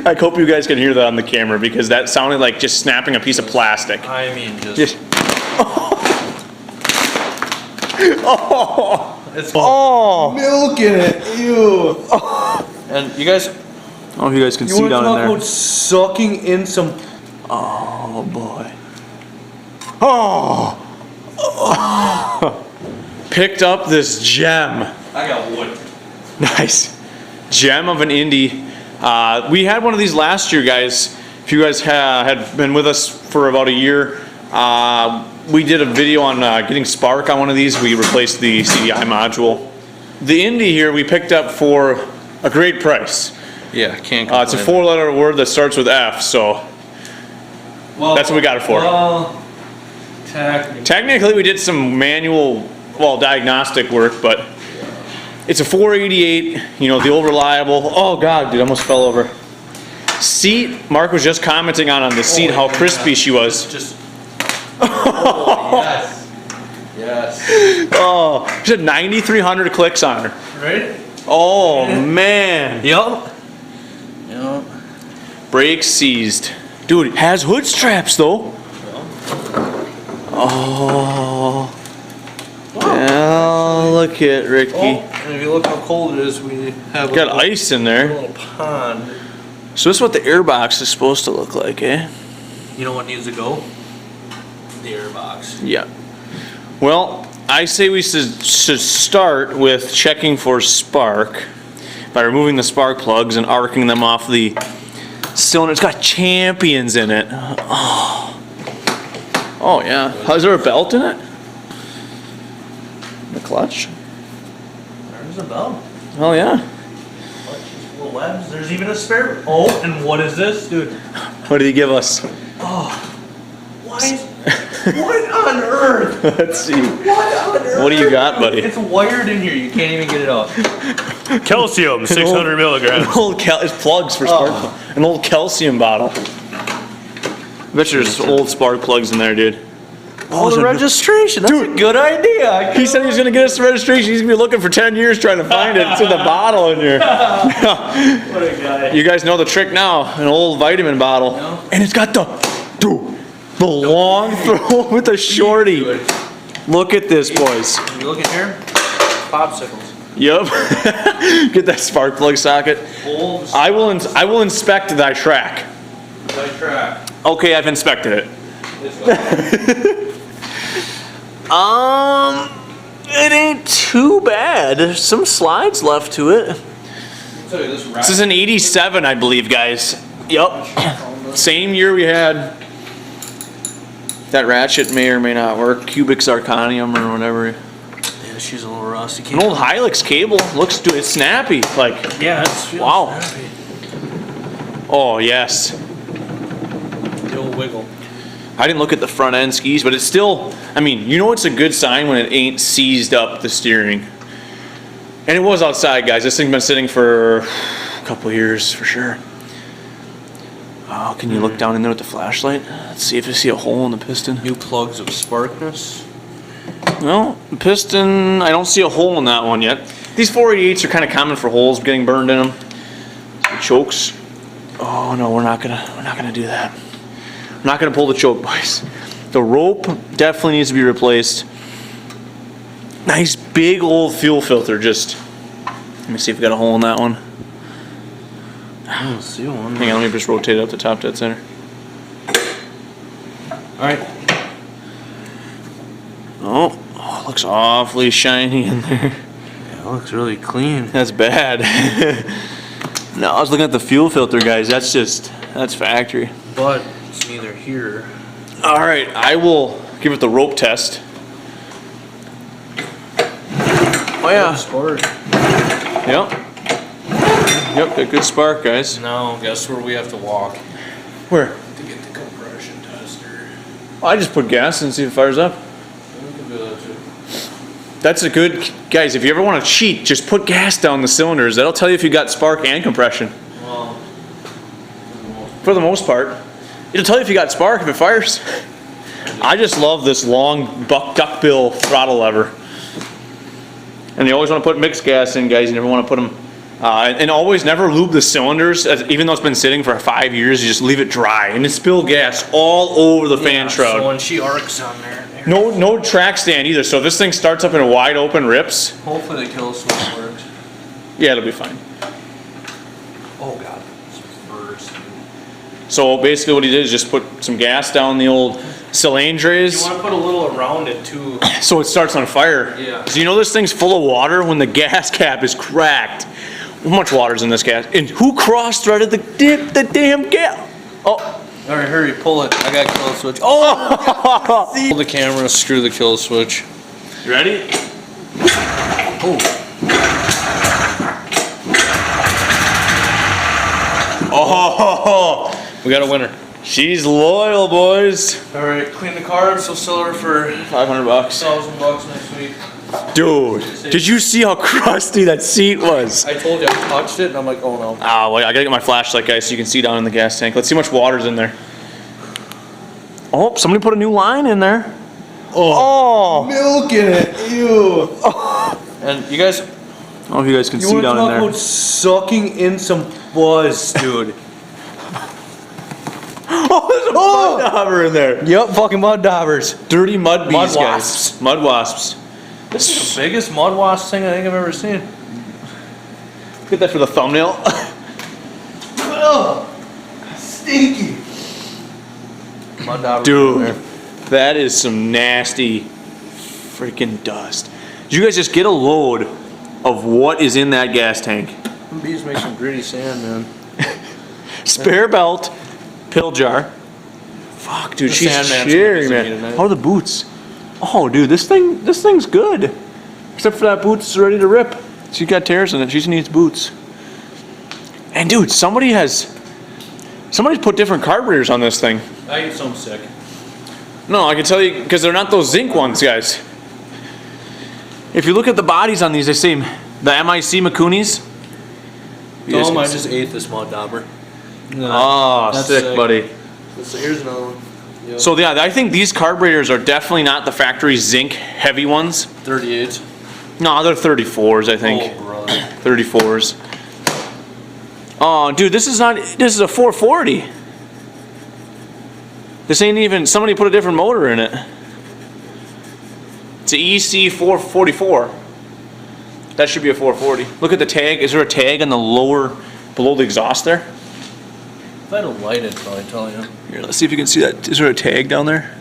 I hope you guys can hear that on the camera because that sounded like just snapping a piece of plastic. I mean, just it's milk in it. Ew. And you guys, you guys can see down in there. You want to talk about sucking in some? Oh boy. Picked up this gem. I got wood. Nice. Gem of an Indy. We had one of these last year, guys. If you guys had been with us for about a year, we did a video on getting spark on one of these. We replaced the CDI module. The Indy here we picked up for a great price. Yeah, can't complain. It's a 4-letter word that starts with F, so that's what we got it for. Well, technically we did some manual, diagnostic work, but it's a 488, you know, the old reliable. Oh God, dude, I almost fell over. Seat, Mark was just commenting on the seat, how crispy she was. Just, yes. Yes. Oh, she had 9,300 clicks on her. Right? Oh man. Yep. Yep. Brakes seized. Dude, it has hood straps though. Oh. Yeah, look at Ricky. Oh, and if you look how cold it is, we have got ice in there. A little pond. So this is what the air box is supposed to look like, eh? You know what needs to go? The air box. Yeah. Well, I say we should start with checking for spark by removing the spark plugs and arcing them off the cylinder. It's got champions in it. Oh yeah. Is there a belt in it? The clutch? There's a belt. Oh yeah. Clutch, little webs. There's even a spare. Oh, and what is this, dude? What did he give us? Oh, why is? What on earth? Let's see. What on earth? What do you got, buddy? It's wired in here. You can't even get it out. Calcium, 600 milligrams. It's plugs for spark. An old calcium bottle. I bet you there's old spark plugs in there, dude. Oh, the registration. That's a good idea. He said he was going to get us the registration. He's going to be looking for 10 years trying to find it. It's with a bottle in here. What a guy. You guys know the trick now. An old vitamin bottle. No. And it's got the long throw with the shorty. Look at this, boys. You look in here. Popsicles. Yep. Get that spark plug socket. I will inspect thy track. Thy track. Okay, I've inspected it. It ain't too bad. There's some slides left to it. This is an 87, I believe, guys. Yep. Same year we had. That ratchet may or may not work. Cubic zirconium or whatever. Yeah, she's a little rusty. An old Hilux cable. Looks good. It's snappy. Like, yeah, it's wow. Snappy. Oh, yes. The old wiggle. I didn't look at the front end skis, but it's still, I mean, you know it's a good sign when it ain't seized up the steering. And it was outside, guys. This thing's been sitting for a couple years for sure. Oh, can you look down in there with the flashlight? Let's see if you see a hole in the piston. New plugs of sparkness. No, the piston, I don't see a hole in that one yet. These 488s are kind of common for holes getting burned in them. Chokes. Oh no, we're not gonna do that. I'm not gonna pull the choke, boys. The rope definitely needs to be replaced. Nice big old fuel filter. Just let me see if we got a hole in that one. I don't see one. Hang on, let me just rotate it up the top dead center. All right. Oh, looks awfully shiny in there. Yeah, it looks really clean. That's bad. No, I was looking at the fuel filter, guys. That's factory. But it's neither here. All right, I will give it the rope test. Oh yeah. Spark. Yep. Yep, got good spark, guys. Now, guess where we have to walk? Where? To get the compression tester. I just put gas in and see if it fires up. We can do that too. That's a good, guys, if you ever want to cheat, just put gas down the cylinders. That'll tell you if you got spark and compression. Well, for the most part. It'll tell you if you got spark if it fires. I just love this long duckbill throttle lever. And you always want to put mixed gas in, guys. You never want to put them And always never lube the cylinders, even though it's been sitting for 5 years. You just leave it dry, and it spill gas all over the fan shroud. So when she arcs on there. No track stand either. So if this thing starts up in a wide open rips, Hopefully the kill switch works. yeah, it'll be fine. Oh god. Burst. So basically, what he did is just put some gas down the old You cylinders, want to put a little around it too. so it starts on fire. Yeah. So you know this thing's full of water when the gas cap is cracked. How much water's in this gas? And who cross-threaded the damn gas? Oh. All right, hurry, pull it. I got kill switch. Oh! Pull the camera, screw the kill switch. You ready? Oh. Oh, We got a winner. she's loyal, boys. All right, clean the carbs. We'll sell her for $500. $1,000 next week. Dude, did you see how crusty that seat was? I told you, I touched it, and I'm like, oh no. Ah, well, I gotta get my flashlight, guys, so you can see down in the gas tank. Let's see how much water's in there. Oh, somebody put a new line in there. Oh. Milking it, ew. And you guys, Oh, you guys can see down in there. sucking in some buzz, dude. Oh, there's a mud dauber in there. Yep, fucking mud daubers. Dirty mud bees, Mud guys. wasps. Mud wasps. This is the biggest mud wasp thing I think I've ever seen. Get that for the thumbnail. Oh, stinky. Mud daubers. Dude, that is some nasty freaking dust. Did you guys just get a load of what is in that gas tank? Them bees make some gritty sand, man. Spare belt, pill jar. Fuck, dude, The she's Sandman's cheering, gonna visit me man. tonight. How are the boots? Oh, dude, this thing's good. Except for that boot's ready to rip. She's got tears in it. She just needs boots. And dude, somebody's put different carburetors on this thing. I get some sick. No, I can tell you, because they're not those zinc ones, guys. If you look at the bodies on these, they say the MIC Makunis. Tell them I just ate this mud dauber. Oh, That's sick, buddy. So here's another one. Yep. So yeah, I think these carburetors are definitely not the factory zinc heavy ones. 38. No, they're 34s, I think. Oh, brother. 34s. Oh, dude, this is a 440. This ain't even, somebody put a different motor in it. It's an EC444. That should be a 440. Look at the tag. Is there a tag on the lower, below the exhaust there? If I don't light it, I'll probably tell you. Here, let's see if you can see that. Is there a tag down there?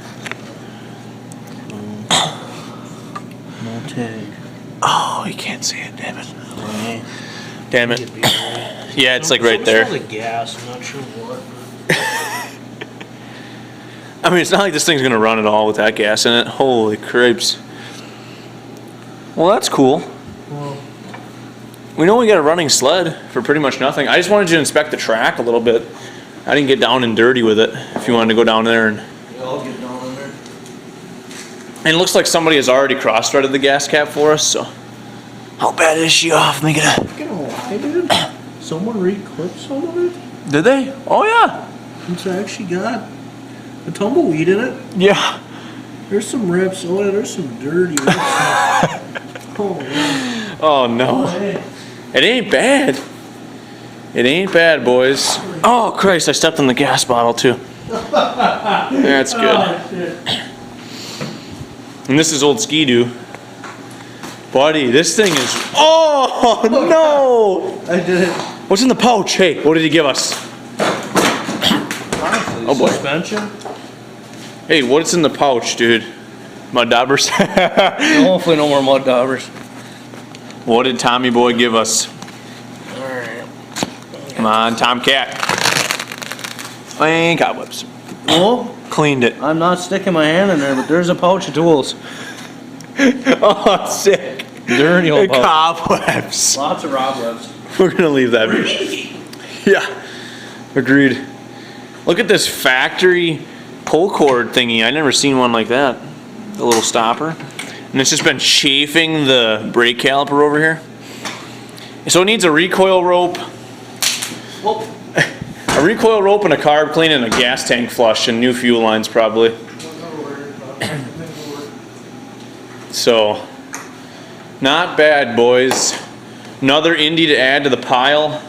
No tag. Oh, you can't see it. Damn it. Damn it. Yeah, it's like right there. The gas. I'm not sure what. I mean, it's not like this thing's gonna run at all with that gas in it. Holy cripes. Well, that's cool. Well, We know we got a running sled for pretty much nothing. I just wanted you to inspect the track a little bit. I didn't get down and dirty with it. If you wanted to go down there and yeah, I'll get down in there. it looks like somebody has already cross-threaded the gas cap for us. So, how bad is she off? Let me get a. Get away, dude. Someone re-clipped some of it? Did they? Oh yeah. It's actually got a tumbleweed in it. Yeah. There's some rips. Oh, yeah, there's some dirty rips. Oh, man. Oh no. Hey. It ain't bad. It ain't bad, boys. Oh Christ! I stepped on the gas bottle too. That's good. Oh, shit. And this is old Ski-Doo. Buddy, this thing is... Oh, no! I did it. What's in the pouch? Hey, what did he give us? Honestly, Oh, boy. suspension. Hey, what's in the pouch, dude? Mud daubers? Hopefully no more mud daubers. What did Tommy Boy give us? Alright. Come on, Tomcat. And cobwebs. Oh, Cleaned it. I'm not sticking my hand in there, but there's a pouch of tools. Oh, sick. Dirty old And pouch. cobwebs. Lots of cobwebs. We're gonna leave that. Yeah, agreed. Look at this factory pull cord thingy. I never seen one like that. The little stopper, and it's just been chafing the brake caliper over here. So it needs a recoil rope, Well, a recoil rope, and a carb clean, and a gas tank flush, and new fuel lines probably. So, not bad, boys. Another Indy to add to the pile.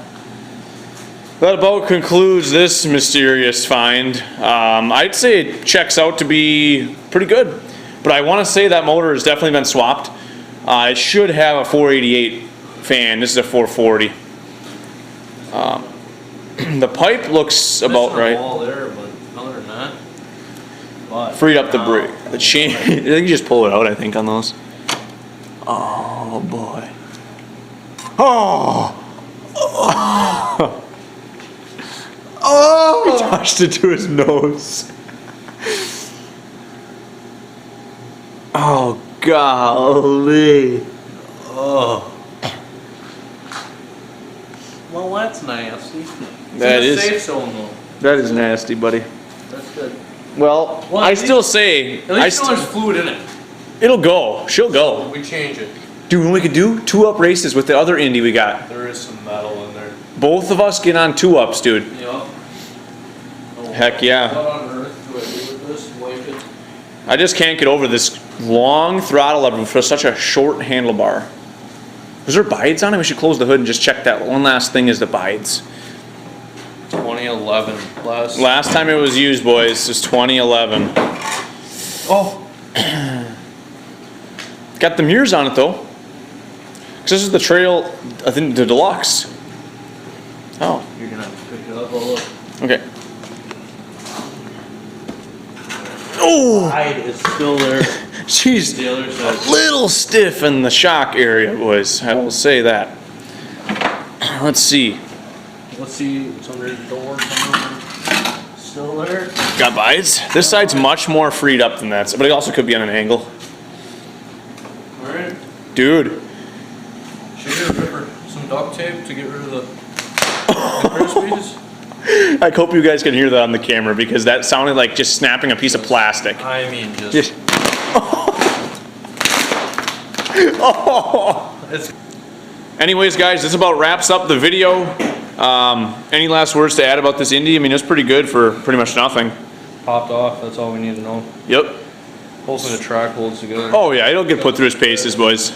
That about concludes this mysterious find. I'd say it checks out to be pretty good, but I want to say that motor has definitely been swapped. It should have a 488 fan. This is a 440. The pipe looks about Missing a right. wall there, but other than that, but Freed up the now- brake. The chain. I think you just pull it out. I think on those. Oh boy. Oh. Oh! He touched it to his nose. Oh golly. Oh. Well, that's nasty. It's That in the is- safe zone though. That is nasty, buddy. That's good. Well, Well, I at still say At least there's fluid in it. it'll go. She'll go. We change it. Dude, when we could do 2-up races with the other Indy we got. There is some metal in there. Both of us get on 2-ups, dude. Yep. Oh, Heck yeah. What on earth do I do with this? Wipe it. I just can't get over this long throttle lever for such a short handlebar. Was there bides on it? We should close the hood and just check that. One last thing is the bides. 2011 plus. Last time it was used, boys, was 2011. Oh. Got the mirrors on it though. 'Cause this is the trail, I think the deluxe. Oh, You're gonna have to pick it up. Oh, look. okay. Oh, Hide is still there. jeez. The other A side. little stiff in the shock area, boys. I will say that. Let's see. Let's see. It's under the door. Somewhere. Still there. Got bites. This side's much more freed up than that, but it also could be on an angle. All right. Dude. Should we get Ripper some duct tape to get rid of the crispies? I hope you guys can hear that on the camera because that sounded like just snapping a piece of plastic. I mean, just. Just. Oh. It's Anyways, guys, this about wraps up the video. Any last words to add about this Indy? I mean, it's pretty good for pretty much nothing. popped off. That's all we need to know. Yep. Hopefully the track holds together. Oh yeah, it'll get put through its paces, boys.